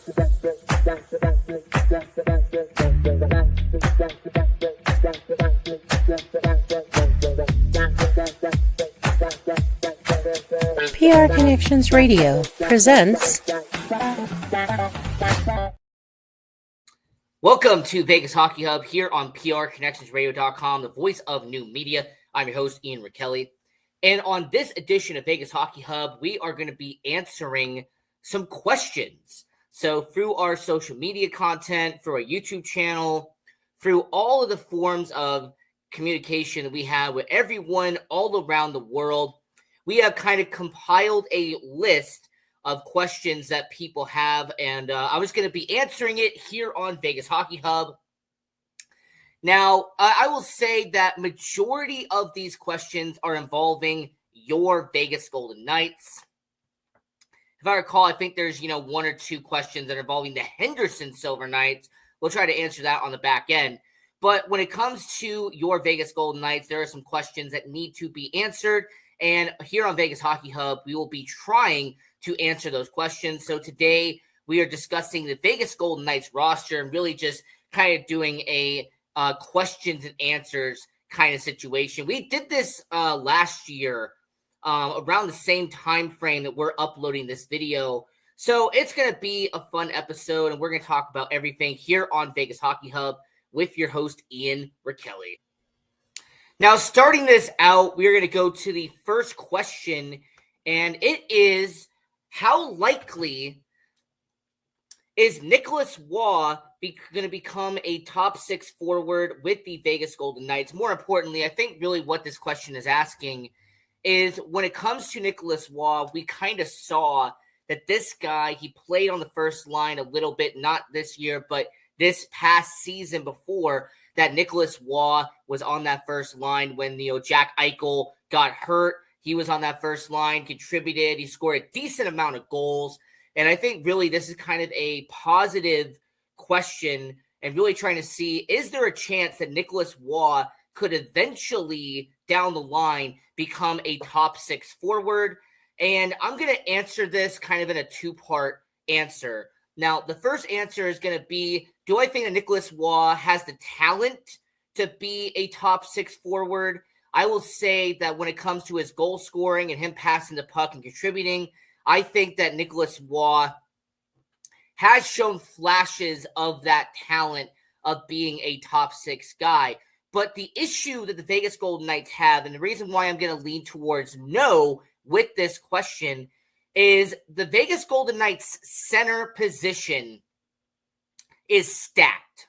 PR Connections Radio presents. Welcome to Vegas Hockey Hub here on PRConnectionsRadio.com, the voice of new media. I'm your host, Ian Rickelli. And on this edition of Vegas Hockey Hub, we are going to be answering some questions. So through our social media content, through our YouTube channel, through all of the forms of communication that we have with everyone all around the world, we have kind of compiled a list of questions that people have, and I was going to be answering it here on Vegas Hockey Hub. Now, I will say that majority of these questions are involving your Vegas Golden Knights. If I recall, I think there's, one or two questions that are involving the Henderson Silver Knights. We'll try to answer that on the back end. But when it comes to your Vegas Golden Knights, there are some questions that need to be answered. And here on Vegas Hockey Hub, we will be trying to answer those questions. So today we are discussing the Vegas Golden Knights roster and really just kind of doing a questions and answers kind of situation. We did this last year around the same time frame that we're uploading this video. So it's going to be a fun episode, and we're going to talk about everything here on Vegas Hockey Hub with your host, Ian Rickelli. Now, starting this out, we are going to go to the first question, and it is, how likely is Nicholas Waugh going to become a top six forward with the Vegas Golden Knights? More importantly, I think really what this question is asking is, when it comes to Nicholas Waugh, we kind of saw that this guy, he played on the first line a little bit, not this year, but this past season before, that Nicholas Waugh was on that first line when, Jack Eichel got hurt. He was on that first line, contributed. He scored a decent amount of goals. And I think really this is kind of a positive question and really trying to see, is there a chance that Nicholas Waugh could eventually down the line become a top six forward? And I'm going to answer this kind of in a two-part answer. Now, the first answer is going to be, do I think that Nicholas Waugh has the talent to be a top six forward? I will say that when it comes to his goal scoring and him passing the puck and contributing, I think that Nicholas Waugh has shown flashes of that talent of being a top six guy. But the issue that the Vegas Golden Knights have, and the reason why I'm going to lean towards no with this question, is the Vegas Golden Knights center position is stacked,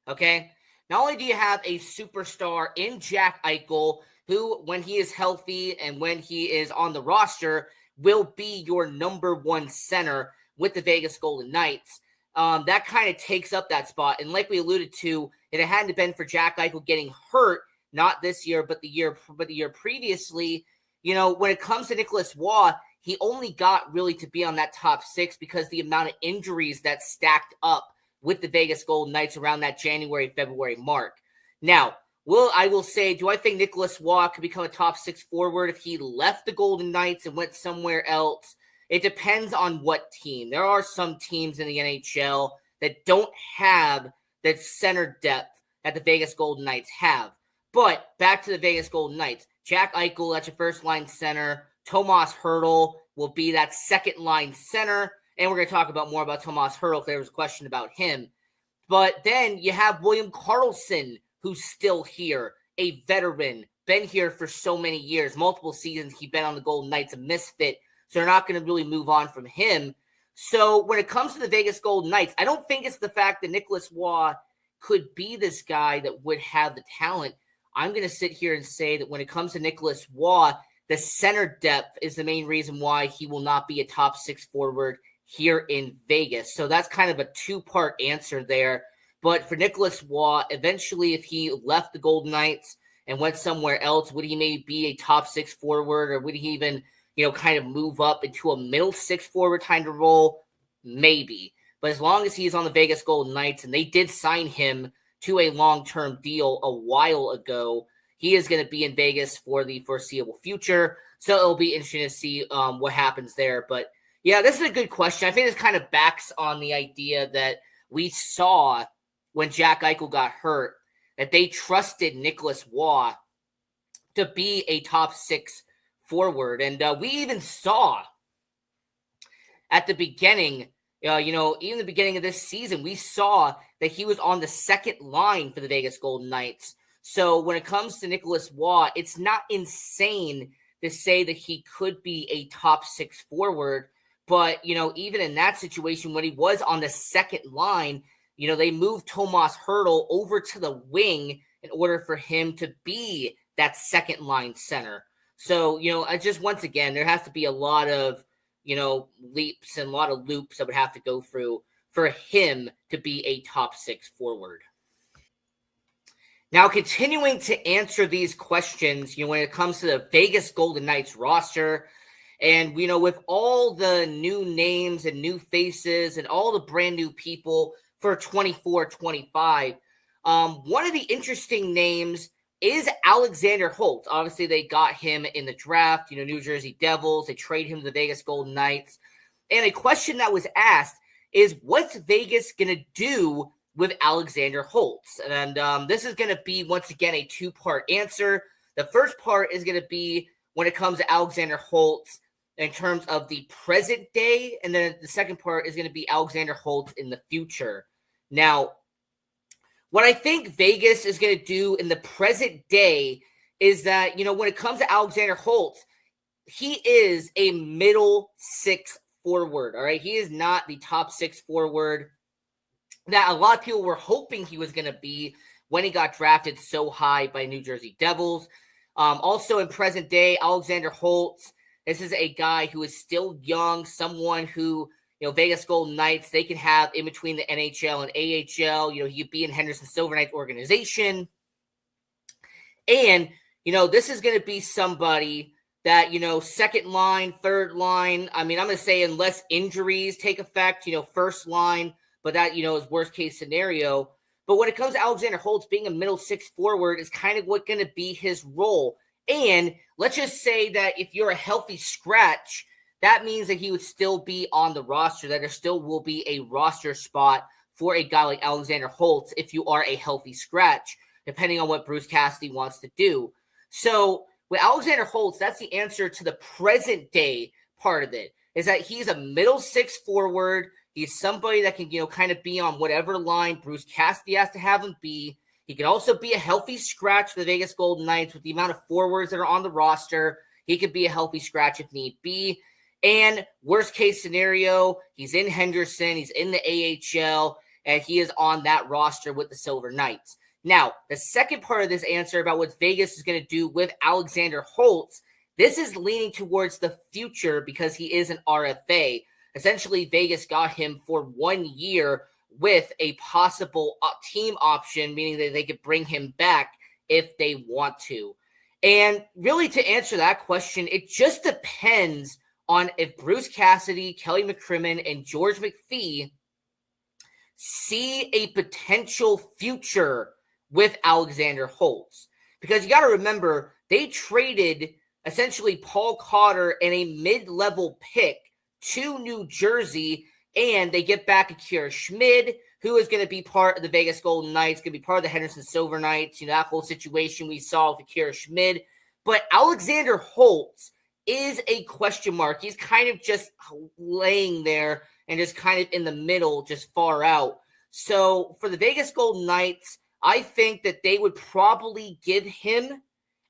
okay? Not only do you have a superstar in Jack Eichel, who, when he is healthy and when he is on the roster, will be your number one center with the Vegas Golden Knights. That kind of takes up that spot. And like we alluded to, if it hadn't been for Jack Eichel getting hurt, not this year, but the year previously, when it comes to Nicholas Waugh, he only got really to be on that top six because the amount of injuries that stacked up with the Vegas Golden Knights around that January, February mark. Now, I will say, do I think Nicholas Waugh could become a top six forward if he left the Golden Knights and went somewhere else? It depends on what team. There are some teams in the NHL that don't have the center depth that the Vegas Golden Knights have. But back to the Vegas Golden Knights. Jack Eichel, that's your first line center. Tomas Hertl will be that second line center. And we're going to talk about more about Tomas Hertl if there was a question about him. But then you have William Karlsson, who's still here, a veteran, been here for so many years, multiple seasons. He's been on the Golden Knights, a misfit. So they're not going to really move on from him. So when it comes to the Vegas Golden Knights, I don't think it's the fact that Nicholas Waugh could be this guy that would have the talent. I'm going to sit here and say that when it comes to Nicholas Waugh, the center depth is the main reason why he will not be a top six forward here in Vegas. So that's kind of a two-part answer there. But for Nicholas Waugh, eventually if he left the Golden Knights and went somewhere else, would he maybe be a top six forward, or would he even, kind of move up into a middle six forward kind of role? Maybe. But as long as he's on the Vegas Golden Knights, and they did sign him to a long-term deal a while ago, he is going to be in Vegas for the foreseeable future. So it'll be interesting to see what happens there. But Yeah, this is a good question. I think this kind of backs on the idea that we saw when Jack Eichel got hurt, that they trusted Nicholas Waugh to be a top 6 forward. And we even saw at the beginning, even the beginning of this season, we saw that he was on the second line for the Vegas Golden Knights. So when it comes to Nicholas Waugh, it's not insane to say that he could be a top 6 forward. But, even in that situation, when he was on the second line, they moved Tomas Hertl over to the wing in order for him to be that second line center. So, I just, once again, there has to be a lot of, leaps and a lot of loops that would have to go through for him to be a top 6 forward. Now, continuing to answer these questions, when it comes to the Vegas Golden Knights roster, and, with all the new names and new faces and all the brand new people for 24-25, one of the interesting names is Alexander Holtz. Obviously, they got him in the draft, New Jersey Devils. They trade him to the Vegas Golden Knights. And a question that was asked is, what's Vegas going to do with Alexander Holtz? And this is going to be, once again, a two-part answer. The first part is going to be when it comes to Alexander Holtz in terms of the present day, and then the second part is going to be Alexander Holtz in the future. Now, what I think Vegas is going to do in the present day is that, when it comes to Alexander Holtz, he is a middle 6 forward, all right? He is not the top 6 forward that a lot of people were hoping he was going to be when he got drafted so high by New Jersey Devils. Also in present day, Alexander Holtz, this is a guy who is still young, someone who, Vegas Golden Knights, they can have in between the NHL and AHL. He could be in Henderson Silver Knights organization. And, this is going to be somebody that, second line, third line. I mean, I'm going to say unless injuries take effect, first line, but that, is worst case scenario. But when it comes to Alexander Holtz, being a middle 6 forward is kind of what going to be his role. And let's just say that if you're a healthy scratch, that means that he would still be on the roster, that there still will be a roster spot for a guy like Alexander Holtz if you are a healthy scratch, depending on what Bruce Cassidy wants to do. So with Alexander Holtz, that's the answer to the present day part of it, is that he's a middle 6 forward. He's somebody that can, kind of be on whatever line Bruce Cassidy has to have him be. He can also be a healthy scratch for the Vegas Golden Knights with the amount of forwards that are on the roster. He could be a healthy scratch if need be. And worst case scenario, he's in Henderson, he's in the AHL, and he is on that roster with the Silver Knights. Now, the second part of this answer about what Vegas is going to do with Alexander Holtz, this is leaning towards the future because he is an RFA. Essentially, Vegas got him for 1 year with a possible team option, meaning that they could bring him back if they want to. And really, to answer that question, it just depends on if Bruce Cassidy, Kelly McCrimmon, and George McPhee see a potential future with Alexander Holtz. Because you got to remember, they traded essentially Paul Cotter and a mid-level pick to New Jersey, and they get back Akira Schmid, who is going to be part of the Vegas Golden Knights, going to be part of the Henderson Silver Knights, that whole situation we saw with Akira Schmid. But Alexander Holtz is a question mark. He's kind of just laying there and just kind of in the middle, just far out. So for the Vegas Golden Knights, I think that they would probably give him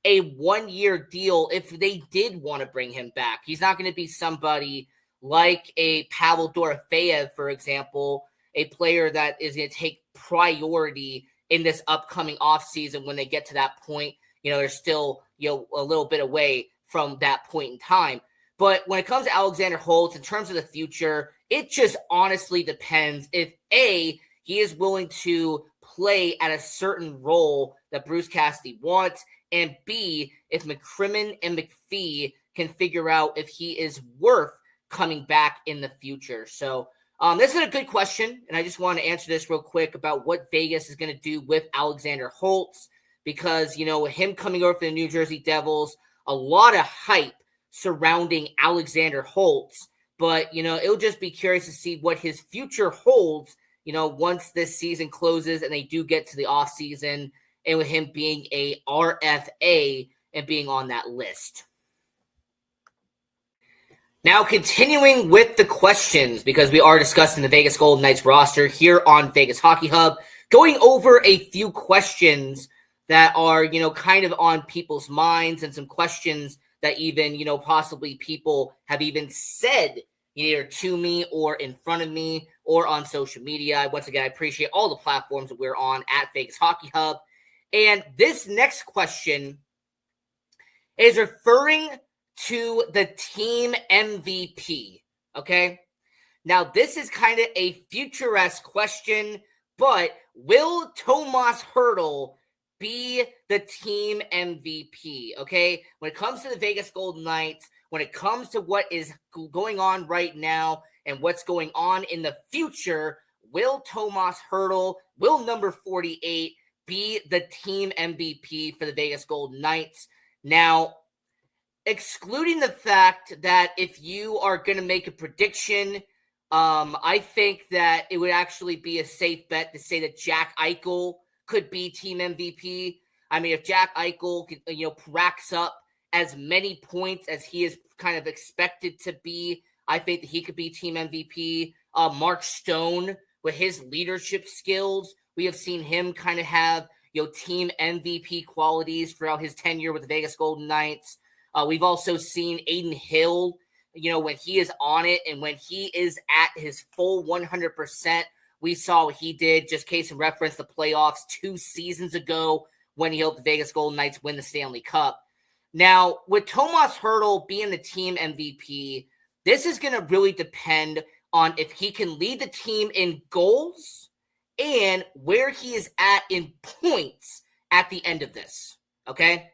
a 1-year deal if they did want to bring him back. He's not going to be somebody like a Pavel Dorofeyev, for example, a player that is going to take priority in this upcoming offseason when they get to that point. They're still, a little bit away from that point in time. But when it comes to Alexander Holtz, in terms of the future, it just honestly depends if A, he is willing to play at a certain role that Bruce Cassidy wants, and B, if McCrimmon and McPhee can figure out if he is worth coming back in the future. So this is a good question, and I just want to answer this real quick about what Vegas is going to do with Alexander Holtz, because, with him coming over for the New Jersey Devils, a lot of hype surrounding Alexander Holtz. But, it'll just be curious to see what his future holds, once this season closes and they do get to the offseason, and with him being a RFA and being on that list. Now, continuing with the questions, because we are discussing the Vegas Golden Knights roster here on Vegas Hockey Hub, going over a few questions that are, kind of on people's minds, and some questions that even, possibly people have even said either to me or in front of me or on social media. Once again, I appreciate all the platforms that we're on at Vegas Hockey Hub. And this next question is referring to the team MVP, okay? Now, this is kind of a futuresque question, but will Tomas Hertl be the team MVP, okay? When it comes to the Vegas Golden Knights, when it comes to what is going on right now and what's going on in the future, will Tomas Hertl, will number 48 be the team MVP for the Vegas Golden Knights? Now, excluding the fact that if you are going to make a prediction, I think that it would actually be a safe bet to say that Jack Eichel could be team MVP. I mean, if Jack Eichel, racks up as many points as he is kind of expected to be, I think that he could be team MVP. Mark Stone, with his leadership skills, we have seen him kind of have, team MVP qualities throughout his tenure with the Vegas Golden Knights. We've also seen Adin Hill, when he is on it and when he is at his full 100%, we saw what he did, just case in reference, the playoffs 2 seasons ago when he helped the Vegas Golden Knights win the Stanley Cup. Now, with Tomas Hertl being the team MVP, this is going to really depend on if he can lead the team in goals and where he is at in points at the end of this, okay?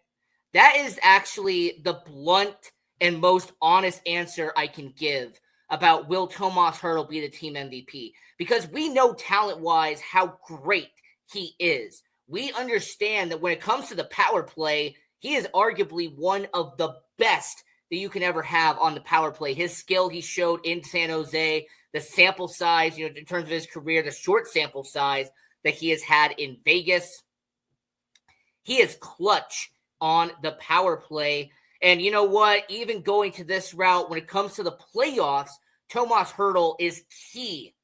That is actually the blunt and most honest answer I can give about will Tomas Hertl be the team MVP, because we know talent-wise how great he is. We understand that when it comes to the power play, he is arguably one of the best that you can ever have on the power play. His skill he showed in San Jose, the sample size, in terms of his career, the short sample size that he has had in Vegas. He is clutch on the power play. And you know what? Even going to this route, when it comes to the playoffs, Tomas Hertl is key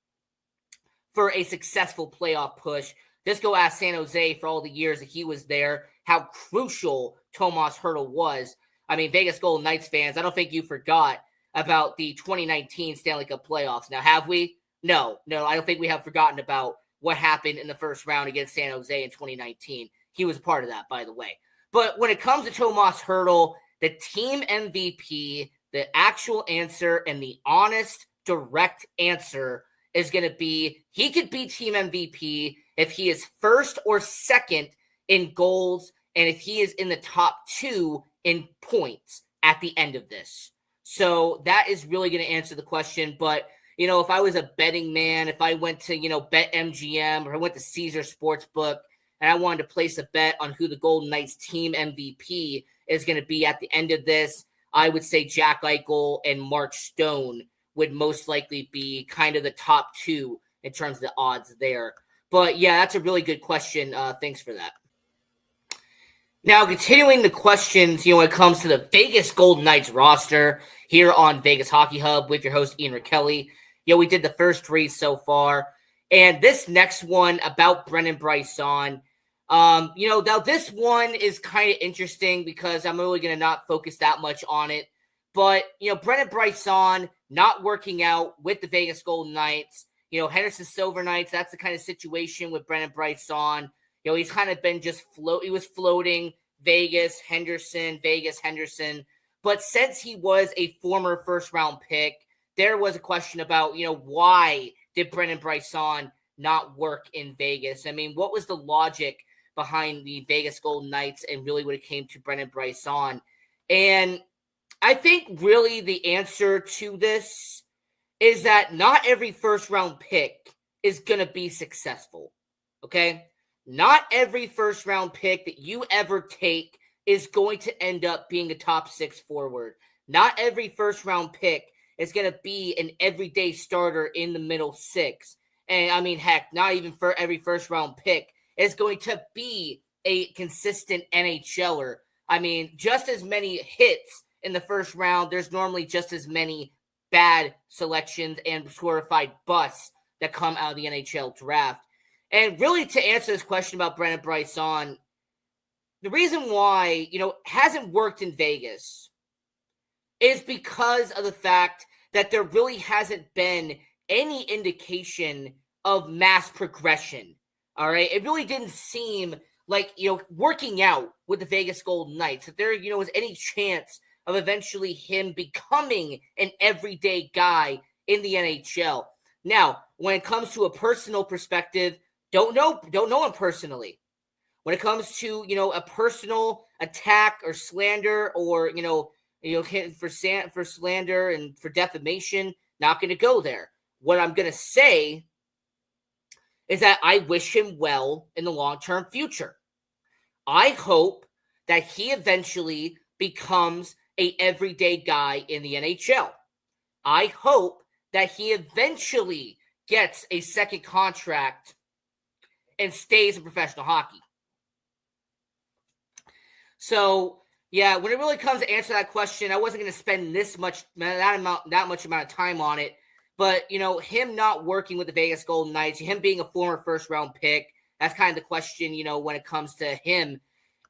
for a successful playoff push. Just go ask San Jose for all the years that he was there, how crucial Tomas Hertl was. I mean, Vegas Golden Knights fans, I don't think you forgot about the 2019 Stanley Cup playoffs. Now, have we? No, I don't think we have forgotten about what happened in the first round against San Jose in 2019. He was a part of that, by the way. But when it comes to Tomas Hertl, the team MVP, the actual answer and the honest, direct answer is going to be he could be team MVP if he is first or second in goals and if he is in the top 2 in points at the end of this. So that is really going to answer the question. But, if I was a betting man, if I went to, BetMGM or I went to Caesar Sportsbook and I wanted to place a bet on who the Golden Knights team MVP is going to be at the end of this, I would say Jack Eichel and Mark Stone would most likely be kind of the top 2 in terms of the odds there. But yeah, that's a really good question. Thanks for that. Now, continuing the questions, when it comes to the Vegas Golden Knights roster here on Vegas Hockey Hub with your host, Ian Rakelli. We did the first 3 so far. And this next one about Brendan Brisson, now this one is kind of interesting because I'm really going to not focus that much on it. But, Brendan Brisson not working out with the Vegas Golden Knights, Henderson Silver Knights, that's the kind of situation with Brendan Brisson. He's kind of been he was floating Vegas, Henderson. But since he was a former first-round pick, there was a question about, why did Brendan Brisson not work in Vegas? I mean, what was the logic behind the Vegas Golden Knights and really when it came to Brendan Brisson? And I think really the answer to this is that not every first-round pick is going to be successful, okay? Not every first-round pick that you ever take is going to end up being a top 6 forward. Not every first-round pick is going to be an everyday starter in the middle six. And I mean, heck, not even for every first round pick, is going to be a consistent NHLer. I mean, just as many hits in the first round, there's normally just as many bad selections and glorified busts that come out of the NHL draft. And really, to answer this question about Brendan Brisson, the reason why, hasn't worked in Vegas is because of the fact that there really hasn't been any indication of mass progression. All right. It really didn't seem like, working out with the Vegas Golden Knights, that there, was any chance of eventually him becoming an everyday guy in the NHL. Now, when it comes to a personal perspective, don't know him personally. When it comes to, a personal attack or slander or, for slander and for defamation, not going to go there. What I'm going to say is that I wish him well in the long-term future. I hope that he eventually becomes a everyday guy in the NHL. I hope that he eventually gets a second contract and stays in professional hockey. So, yeah, when it really comes to answer that question, I wasn't going to spend that much amount of time on it. But, him not working with the Vegas Golden Knights, him being a former first-round pick, that's kind of the question, when it comes to him.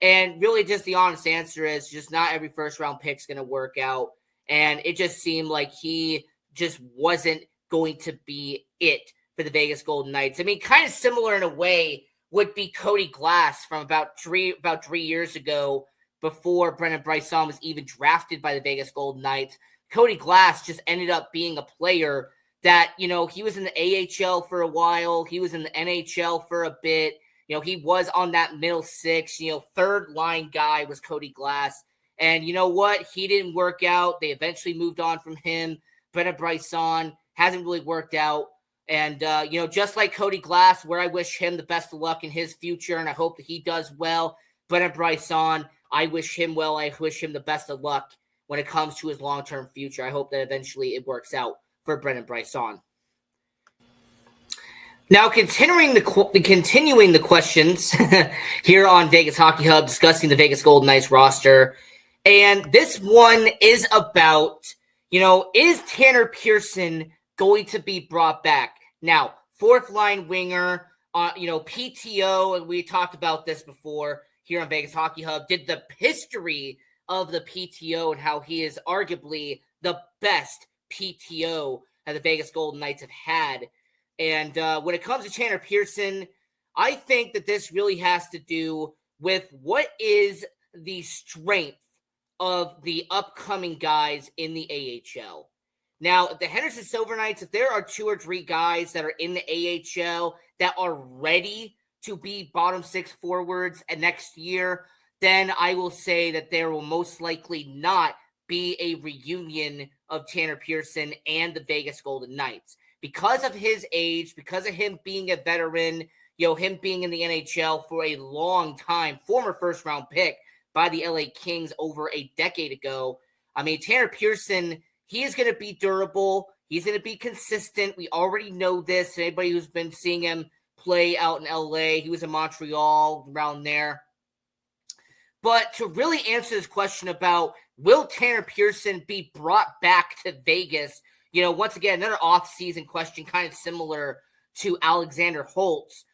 And really just the honest answer is just not every first-round pick is going to work out. And it just seemed like he just wasn't going to be it for the Vegas Golden Knights. I mean, kind of similar in a way would be Cody Glass from about 3 years ago, before Brendan Brisson was even drafted by the Vegas Golden Knights. Cody Glass just ended up being a player that, he was in the AHL for a while. He was in the NHL for a bit. He was on that middle six, third line guy was Cody Glass. And you know what? He didn't work out. They eventually moved on from him. Brendan Brisson hasn't really worked out. And, just like Cody Glass, where I wish him the best of luck in his future, and I hope that he does well. Brendan Brisson, I wish him well. I wish him the best of luck when it comes to his long-term future. I hope that eventually it works out for Brendan Brisson. Now, continuing the questions here on Vegas Hockey Hub, discussing the Vegas Golden Knights roster. And this one is about, is Tanner Pearson going to be brought back? Now, fourth line winger, PTO, and we talked about this before here on Vegas Hockey Hub, did the history of the PTO and how he is arguably the best PTO that the Vegas Golden Knights have had. And when it comes to Tanner Pearson, I think that this really has to do with what is the strength of the upcoming guys in the AHL. Now, the Henderson Silver Knights, if there are 2 or 3 guys that are in the AHL that are ready to be bottom 6 forwards next year, then I will say that there will most likely not be a reunion of Tanner Pearson and the Vegas Golden Knights. Because of his age, because of him being a veteran, him being in the NHL for a long time, former first-round pick by the LA Kings over a decade ago. I mean, Tanner Pearson, he is going to be durable. He's going to be consistent. We already know this. Anybody who's been seeing him play out in LA, he was in Montreal, around there. But to really answer this question about will Tanner Pearson be brought back to Vegas, once again, another off-season question, kind of similar to Alexander Holtz.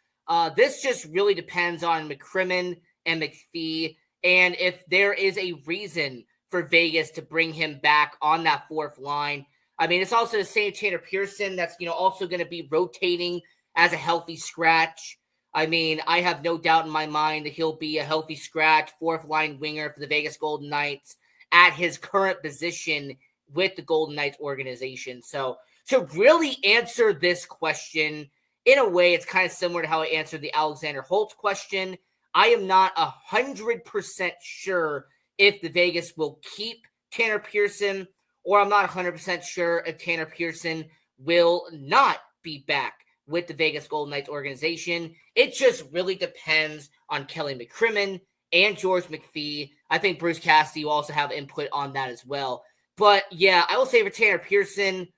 This just really depends on McCrimmon and McPhee, and if there is a reason for Vegas to bring him back on that fourth line. I mean, it's also the same Tanner Pearson that's, also going to be rotating as a healthy scratch. I mean, I have no doubt in my mind that he'll be a healthy scratch, fourth-line winger for the Vegas Golden Knights at his current position with the Golden Knights organization. So to really answer this question, in a way, it's kind of similar to how I answered the Alexander Holtz question. I am not 100% sure if the Vegas will keep Tanner Pearson, or I'm not 100% sure if Tanner Pearson will not be back with the Vegas Golden Knights organization. It just really depends on Kelly McCrimmon and George McPhee. I think Bruce Cassidy will also have input on that as well. But yeah, I will say for Tanner Pearson,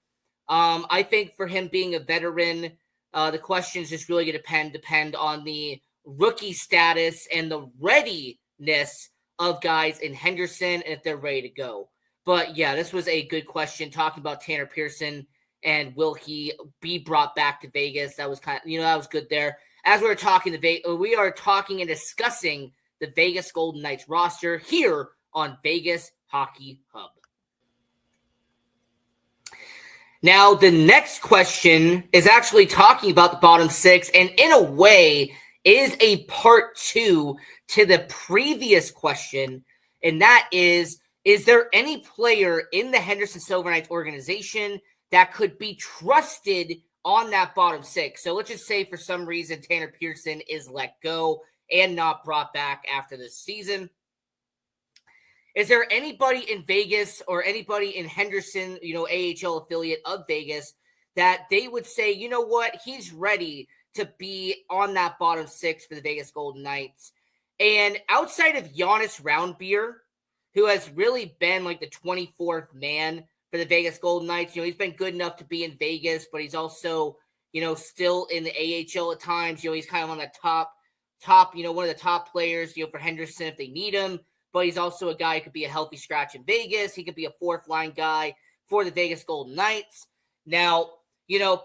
I think for him being a veteran, the questions just really going to depend on the rookie status and the readiness of guys in Henderson and if they're ready to go. But yeah, this was a good question talking about Tanner Pearson and will he be brought back to Vegas? That was that was good there. As we are talking and discussing the Vegas Golden Knights roster here on Vegas Hockey Hub. Now, the next question is actually talking about the bottom six, and in a way is a part two to the previous question, and that is there any player in the Henderson Silver Knights organization that could be trusted on that bottom six? So let's just say for some reason Tanner Pearson is let go and not brought back after this season. Is there anybody in Vegas or anybody in Henderson, AHL affiliate of Vegas, that they would say, you know what, he's ready to be on that bottom six for the Vegas Golden Knights? And outside of Jonas Roundbeer, who has really been like the 24th man for the Vegas Golden Knights, he's been good enough to be in Vegas, but he's also, still in the AHL at times. He's kind of on the top, one of the top players, for Henderson if they need him. But he's also a guy who could be a healthy scratch in Vegas. He could be a fourth-line guy for the Vegas Golden Knights. Now,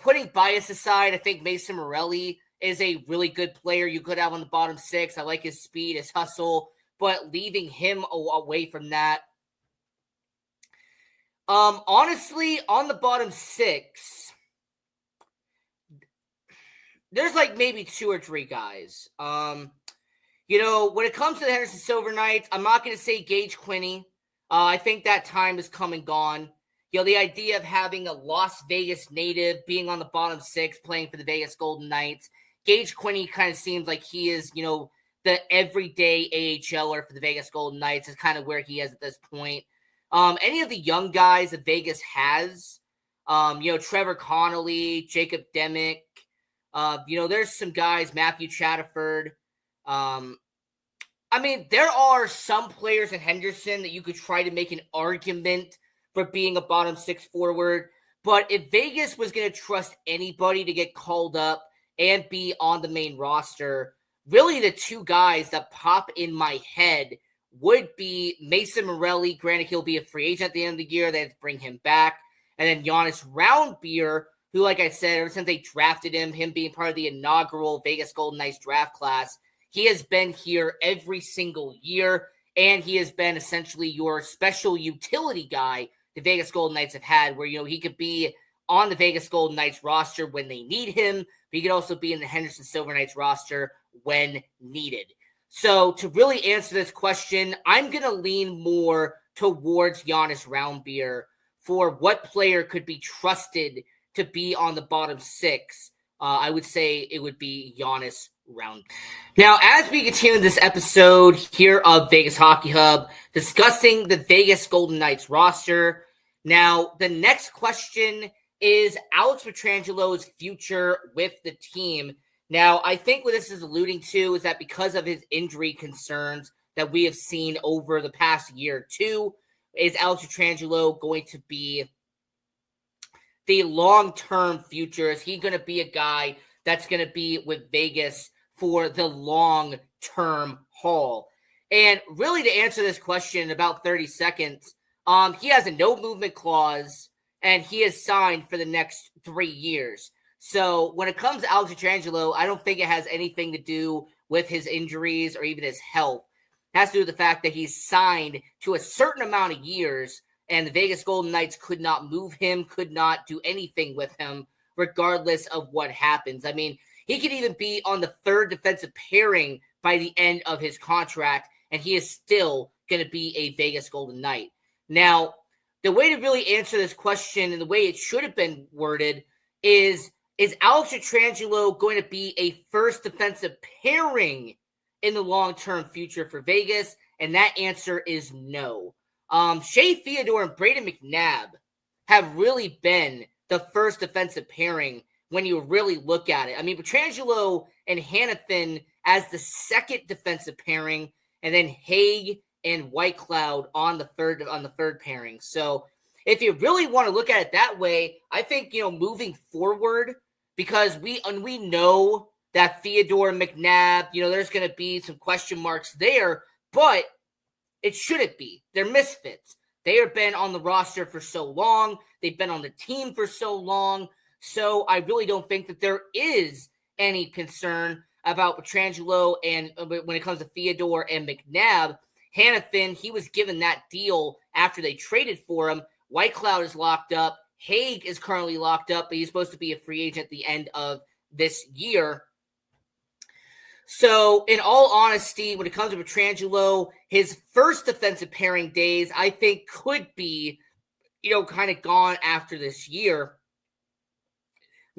putting bias aside, I think Mason Morelli is a really good player you could have on the bottom six. I like his speed, his hustle, but leaving him away from that. Honestly, on the bottom six, there's like maybe two or three guys. When it comes to the Henderson Silver Knights, I'm not going to say Gage Quinney. I think that time is come and gone. The idea of having a Las Vegas native being on the bottom six playing for the Vegas Golden Knights, Gage Quinney kind of seems like he is, the everyday AHLer for the Vegas Golden Knights is kind of where he is at this point. Any of the young guys that Vegas has, Trevor Connolly, Jacob Demick, there's some guys, Matthew Chatterford. There are some players in Henderson that you could try to make an argument for being a bottom six forward. But if Vegas was going to trust anybody to get called up and be on the main roster, really the two guys that pop in my head would be Mason Morelli. Granted, he'll be a free agent at the end of the year. They have to bring him back. And then Jonas Roundbeer, who, like I said, ever since they drafted him being part of the inaugural Vegas Golden Knights draft class, he has been here every single year, and he has been essentially your special utility guy the Vegas Golden Knights have had, where, he could be on the Vegas Golden Knights roster when they need him, but he could also be in the Henderson Silver Knights roster when needed. So to really answer this question, I'm going to lean more towards Jonas Roundbeer for what player could be trusted to be on the bottom six. I would say it would be Jonas Roundbeer. Now, as we continue this episode here of Vegas Hockey Hub, discussing the Vegas Golden Knights roster. Now, the next question is Alex Pietrangelo's future with the team. Now, I think what this is alluding to is that because of his injury concerns that we have seen over the past year or two, is Alex Pietrangelo going to be the long-term future? Is he going to be a guy that's going to be with Vegas for the long-term haul? And really, to answer this question in about 30 seconds, he has a no-movement clause, and he is signed for the next 3 years. So when it comes to Alex Pietrangelo, I don't think it has anything to do with his injuries or even his health. It has to do with the fact that he's signed to a certain amount of years, and the Vegas Golden Knights could not move him, could not do anything with him, regardless of what happens. He could even be on the third defensive pairing by the end of his contract, and he is still going to be a Vegas Golden Knight. Now, the way to really answer this question and the way it should have been worded is Alex Pietrangelo going to be a first defensive pairing in the long-term future for Vegas? And that answer is no. Shea Theodore and Brayden McNabb have really been the first defensive pairing when you really look at it. Pietrangelo and Hanifin as the second defensive pairing, and then Haig and Whitecloud on the third pairing. So if you really want to look at it that way, I think, moving forward, because we know that Theodore and McNabb, there's going to be some question marks there, but it shouldn't be. They're misfits. They have been on the roster for so long. They've been on the team for so long. So I really don't think that there is any concern about Pietrangelo, and when it comes to Theodore and McNabb. Hanifin, he was given that deal after they traded for him. Whitecloud is locked up. Haig is currently locked up, but he's supposed to be a free agent at the end of this year. So, in all honesty, when it comes to Pietrangelo, his first defensive pairing days, I think, could be, kind of gone after this year.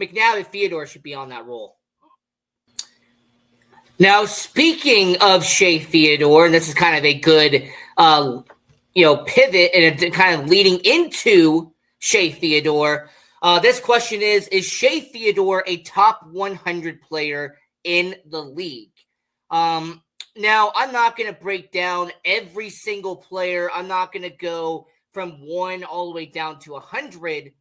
McNabb and Theodore should be on that role. Now, speaking of Shea Theodore, and this is kind of a good, pivot and kind of leading into Shea Theodore, this question is Shea Theodore a top 100 player in the league? Now, I'm not going to break down every single player. I'm not going to go from 1 all the way down to 100.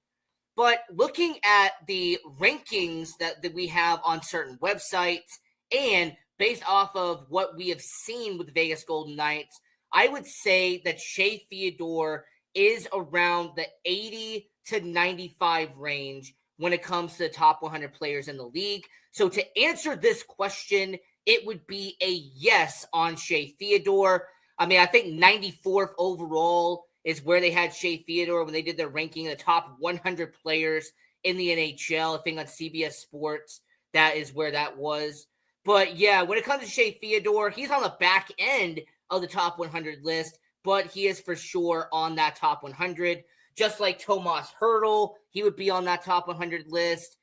But looking at the rankings that we have on certain websites and based off of what we have seen with the Vegas Golden Knights, I would say that Shea Theodore is around the 80 to 95 range when it comes to the top 100 players in the league. So to answer this question, it would be a yes on Shea Theodore. I mean, I think 94th overall is where they had Shea Theodore when they did their ranking of the top 100 players in the NHL. I think on CBS Sports, that is where that was. But yeah, when it comes to Shea Theodore, he's on the back end of the top 100 list, but he is for sure on that top 100. Just like Tomas Hertl, he would be on that top 100 list.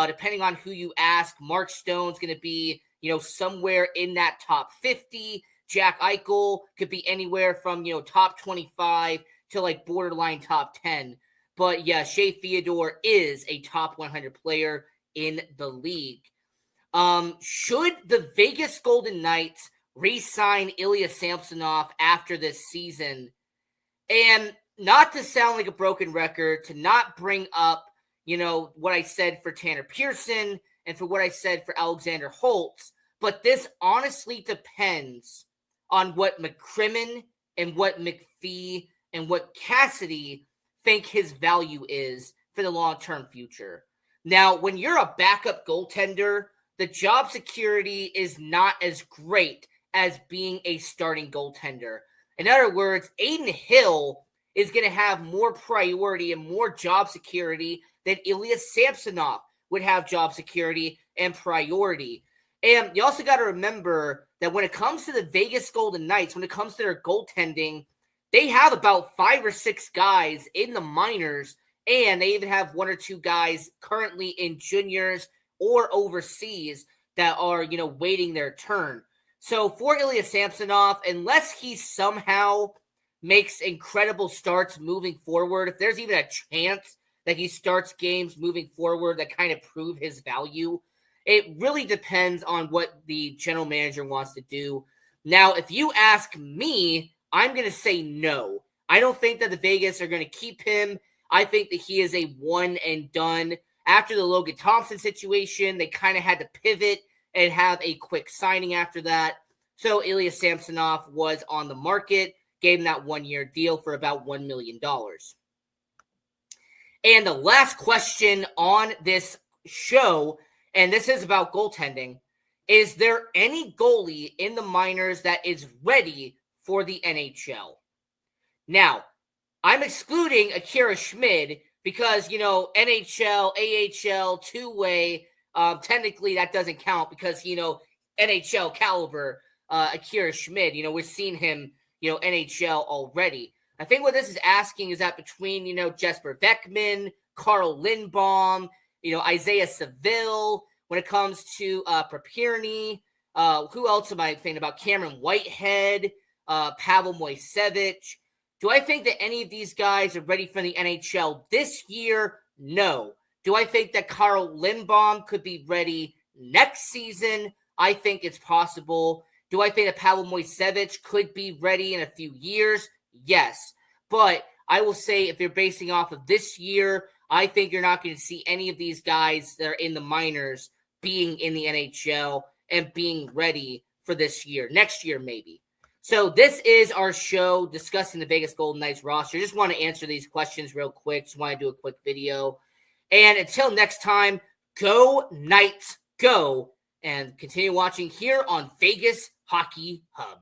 Depending on who you ask, Mark Stone's going to be, somewhere in that top 50. Jack Eichel could be anywhere from, top 25 to like borderline top 10. But yeah, Shea Theodore is a top 100 player in the league. Should the Vegas Golden Knights re-sign Ilya Samsonov after this season? And not to sound like a broken record, to not bring up, what I said for Tanner Pearson and for what I said for Alexander Holtz, but this honestly depends on what McCrimmon and what McPhee and what Cassidy think his value is for the long-term future. Now, when you're a backup goaltender, the job security is not as great as being a starting goaltender. In other words, Adin Hill is going to have more priority and more job security than Ilya Samsonov would have job security and priority. And you also got to remember that when it comes to the Vegas Golden Knights, when it comes to their goaltending, they have about 5 or 6 guys in the minors, and they even have 1 or 2 guys currently in juniors or overseas that are, waiting their turn. So for Ilya Samsonov, unless he somehow makes incredible starts moving forward, if there's even a chance that he starts games moving forward that kind of prove his value, it really depends on what the general manager wants to do. Now, if you ask me, I'm going to say no. I don't think that the Vegas are going to keep him. I think that he is a one and done. After the Logan Thompson situation, they kind of had to pivot and have a quick signing after that. So Ilya Samsonov was on the market, gave him that 1-year deal for about $1 million. And the last question on this show, and this is about goaltending, is there any goalie in the minors that is ready for the NHL? Now, I'm excluding Akira Schmid because, NHL, AHL, two-way, technically that doesn't count because, NHL caliber Akira Schmid, we've seen him, NHL already. I think what this is asking is that between, Jesper Beckman, Carl Lindbaum, Isaiah Seville, when it comes to Papirny, who else am I thinking about? Cameron Whitehead, Pavel Moisevich. Do I think that any of these guys are ready for the NHL this year? No. Do I think that Carl Lindbaum could be ready next season? I think it's possible. Do I think that Pavel Moisevich could be ready in a few years? Yes. But I will say if you're basing off of this year, I think you're not going to see any of these guys that are in the minors being in the NHL and being ready for this year. Next year, maybe. So this is our show discussing the Vegas Golden Knights roster. Just want to answer these questions real quick. Just want to do a quick video. And until next time, go Knights, go. And continue watching here on Vegas Hockey Hub.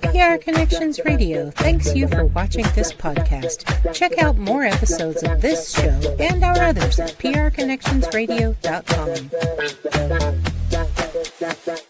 PR Connections Radio thanks you for watching this podcast. Check out more episodes of this show and our others at prconnectionsradio.com.